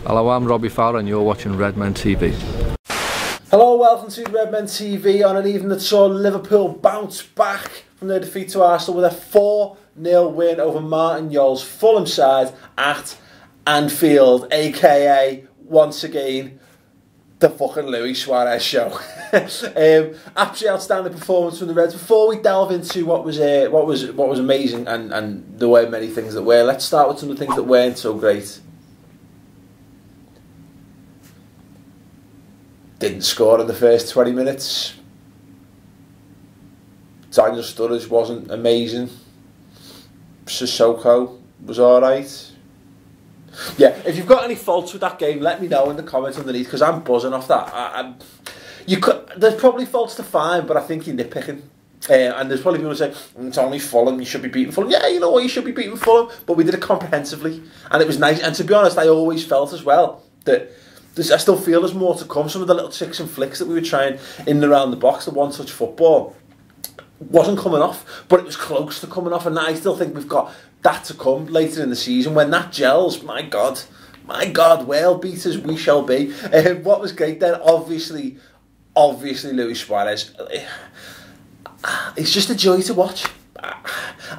Hello, I'm Robbie Fowler and you're watching Redmen TV. Hello, welcome to Redmen TV on an evening that saw Liverpool bounce back from their defeat to Arsenal with a 4-0 win over Martin Jol's Fulham side at Anfield, aka, once again, the fucking Suarez show. Absolutely outstanding performance from the Reds. Before we delve into what was amazing and there were many things that were, let's start with some of the things that weren't so great. Didn't score in the first 20 minutes. Daniel Sturridge wasn't amazing. Sissoko was alright. Yeah, if you've got any faults with that game, let me know in the comments underneath, because I'm buzzing off that. There's probably faults to find, but I think you're nitpicking. And there's probably people who say, it's only Fulham, you should be beating Fulham. Yeah, you know what, you should be beating Fulham, but we did it comprehensively. And it was nice. And to be honest, I always felt as well that I still feel there's more to come. Some of the little tricks and flicks that we were trying in and around the box, the one-touch football, wasn't coming off, but it was close to coming off, and I still think we've got that to come later in the season. When that gels, my God, world beaters we shall be. What was great then, obviously Luis Suarez. It's just a joy to watch.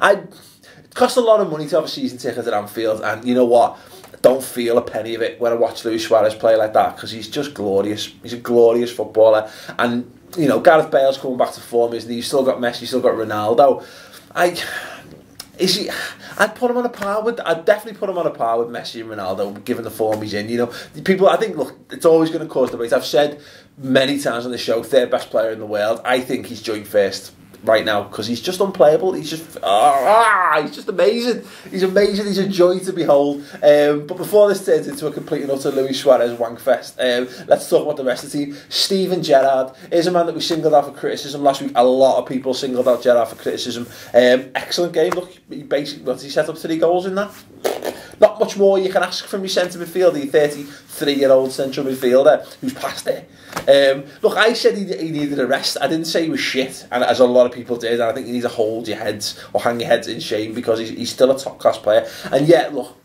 It cost a lot of money to have a season ticket at Anfield, and you know what? I don't feel a penny of it when I watch Luis Suarez play like that, because he's just glorious. He's a glorious footballer, and you know, Gareth Bale's coming back to form, isn't he? You've still got Messi, you've still got Ronaldo. I'd put him on a par with. I'd definitely put him on a par with Messi and Ronaldo, given the form he's in. You know, people. I think, look, it's always going to cause debate. I've said many times on the show, third best player in the world. I think he's joint first right now, because he's just unplayable. He's just amazing. He's amazing. He's a joy to behold. But before this turns into a complete and utter Luis Suarez wankfest, let's talk about the rest of the team. Stevie Gerrard is a man that we singled out for criticism last week. A lot of people singled out Gerrard for criticism. Excellent game. Look, he set up 3 goals in that. Not much more you can ask from your centre midfielder, the 33-year-old central midfielder who's past it. Look, I said he needed a rest. I didn't say he was shit, and as a lot of people did. And I think you need to hold your heads or hang your heads in shame, because he's still a top class player. And yet, look,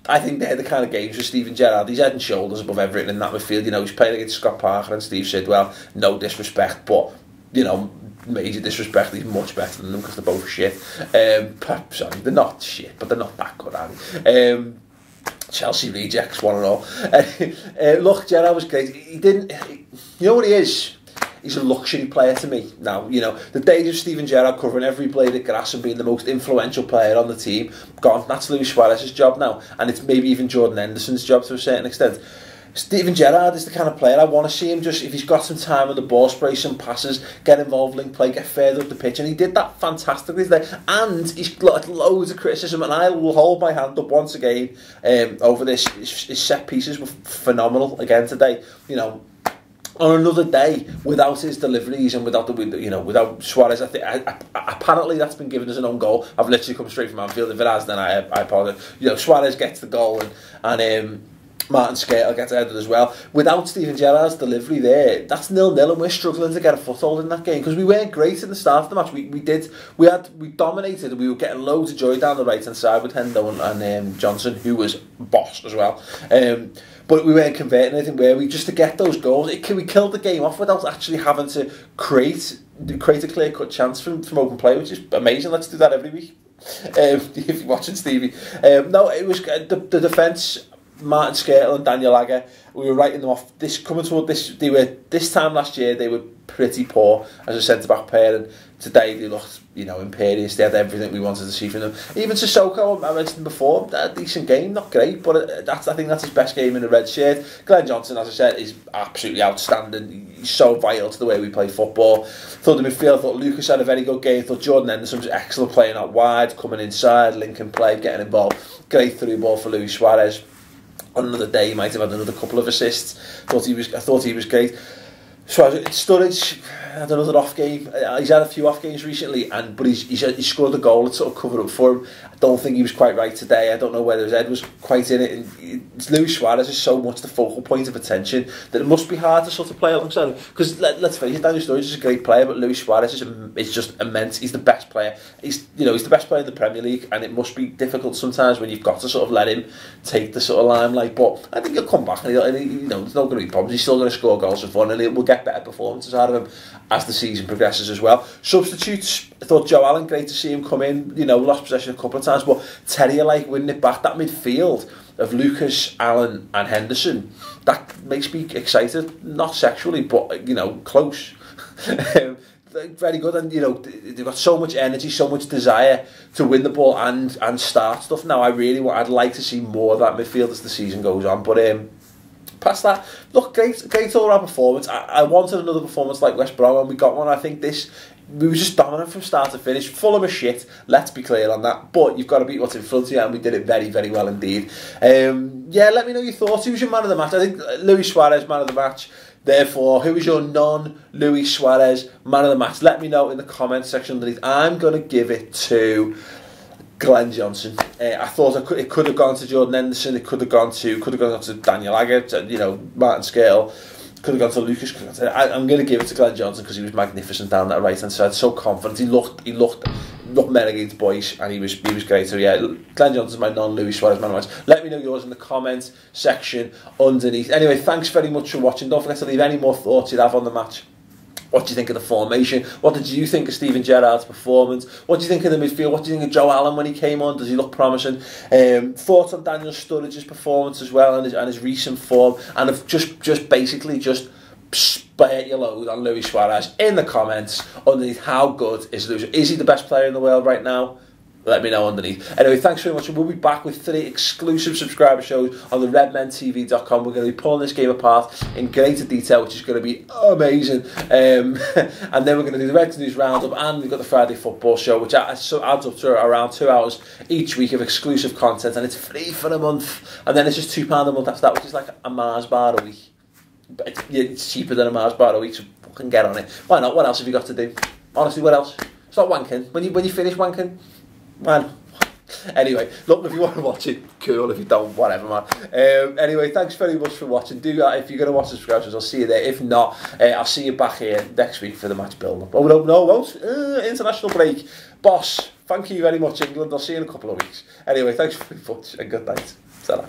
I think they're the kind of games with Stevie Gerrard. He's head and shoulders above everything in that midfield. You know, he's playing against Scott Parker and Steve Sidwell. No disrespect, but you know, major disrespect. He's much better than them because they're both shit. Sorry, they're not shit, but they're not that good, are they? Chelsea rejects, one and all. Look, Gerrard was great. You know what he is? He's a luxury player to me now. You know, the days of Stevie Gerrard covering every blade of grass and being the most influential player on the team, gone. That's Luis Suarez's job now, and it's maybe even Jordan Henderson's job to a certain extent. Stevie Gerrard is the kind of player I want to see him just, if he's got some time on the ball, spray some passes, get involved, link play, get further up the pitch, and he did that fantastically today. And he's got loads of criticism, and I will hold my hand up once again over this. His set pieces were phenomenal again today. You know, on another day, without his deliveries and without without Suarez, I think apparently that's been given as an own goal. I've literally come straight from Anfield. If it has, then I apologise. You know, Suarez gets the goal, and Martin Skrtel gets ahead as well. Without Stevie Gerrard's delivery there, that's 0-0, and we're struggling to get a foothold in that game, because we weren't great in the start of the match. We dominated, and we were getting loads of joy down the right hand side with Hendo and Johnson, who was boss as well. But we weren't converting anything, were we? Just to get those goals, we killed the game off without actually having to create a clear cut chance from open play, which is amazing. Let's do that every week. If you're watching Stevie, no, it was the defence. Martin Skrtel and Daniel Agger, we were writing them off. This time last year they were pretty poor as a centre back pair, and today they looked, you know, imperious. They had everything we wanted to see from them. Even Sissoko, I mentioned before, a decent game, not great, but I think that's his best game in a red shirt. Glenn Johnson, as I said, is absolutely outstanding. He's so vital to the way we play football. Thought the midfield, thought Lucas had a very good game. Thought Jordan Henderson was excellent, playing out wide, coming inside, linking play, getting involved. Great through ball for Luis Suarez. On another day, he might have had another couple of assists. I thought he was great. So Sturridge, had another off game. He's had a few off games recently, but he scored a goal that sort of covered up for him. I don't think he was quite right today. I don't know whether his head was quite in it. And Luis Suarez is so much the focal point of attention that it must be hard to sort of play alongside him. Because let's face it, Daniel Sturridge is a great player, but Luis Suarez is just immense. He's the best player. He's the best player in the Premier League, and it must be difficult sometimes when you've got to sort of let him take the sort of limelight. But I think he'll come back, and there's not going to be problems. He's still going to score goals for fun, and we'll get better performances out of him as the season progresses as well. Substitutes, I thought Joe Allen, great to see him come in. Lost possession a couple of times, but Terry winning it back. That midfield of Lucas, Allen and Henderson, that makes me excited. Not sexually, but close. Very good, and they've got so much energy, so much desire to win the ball and start stuff. Now I'd like to see more of that midfield as the season goes on, but past that, look, great all-round performance. I wanted another performance like West Brom, and we got one. I think we were just dominant from start to finish. Fulham are shit, let's be clear on that, but you've got to beat what's in front of you, and we did it very, very well indeed. Let me know your thoughts. Who was your man of the match? I think Luis Suarez, man of the match. Therefore, who is your non-Luis Suarez man of the match? Let me know in the comments section underneath. I'm going to give it to Glenn Johnson. I thought it could have gone to Jordan Henderson. It could have gone to Daniel Agger, Martin Skrtel. Could have gone to Lucas. I'm going to give it to Glenn Johnson because he was magnificent down that right hand side. So confident. He looked men against boys, and he was great. So yeah, Glenn Johnson's my non-Luis Suarez man of the match. Let me know yours in the comments section underneath. Anyway, thanks very much for watching. Don't forget to leave any more thoughts you'd have on the match. What do you think of the formation? What did you think of Steven Gerrard's performance? What do you think of the midfield? What do you think of Joe Allen when he came on? Does he look promising? Thoughts on Daniel Sturridge's performance as well, and his recent form, and have just basically spare your load on Luis Suarez in the comments underneath. How good is Luis? Is he the best player in the world right now? Let me know underneath. Anyway, thanks very much. We'll be back with 3 exclusive subscriber shows on the redmentv.com. We're going to be pulling this game apart in greater detail, which is going to be amazing. And then we're going to do the Reds News Roundup, and we've got the Friday Football Show, which adds up to around 2 hours each week of exclusive content, and it's free for a month. And then it's just £2 a month after that, which is like a Mars bar a week. But it's cheaper than a Mars bar a week, so fucking get on it. Why not? What else have you got to do? Honestly, what else? It's not wanking. When you finish wanking, man. Anyway, look, if you want to watch it, cool. If you don't, whatever, man. Anyway, thanks very much for watching. Do that if you're going to watch the subscribers. I'll see you there. If not, I'll see you back here next week for the match build-up. Oh, no, won't. International break. Boss, thank you very much, England. I'll see you in a couple of weeks. Anyway, thanks very much, and good night. Ta-ra.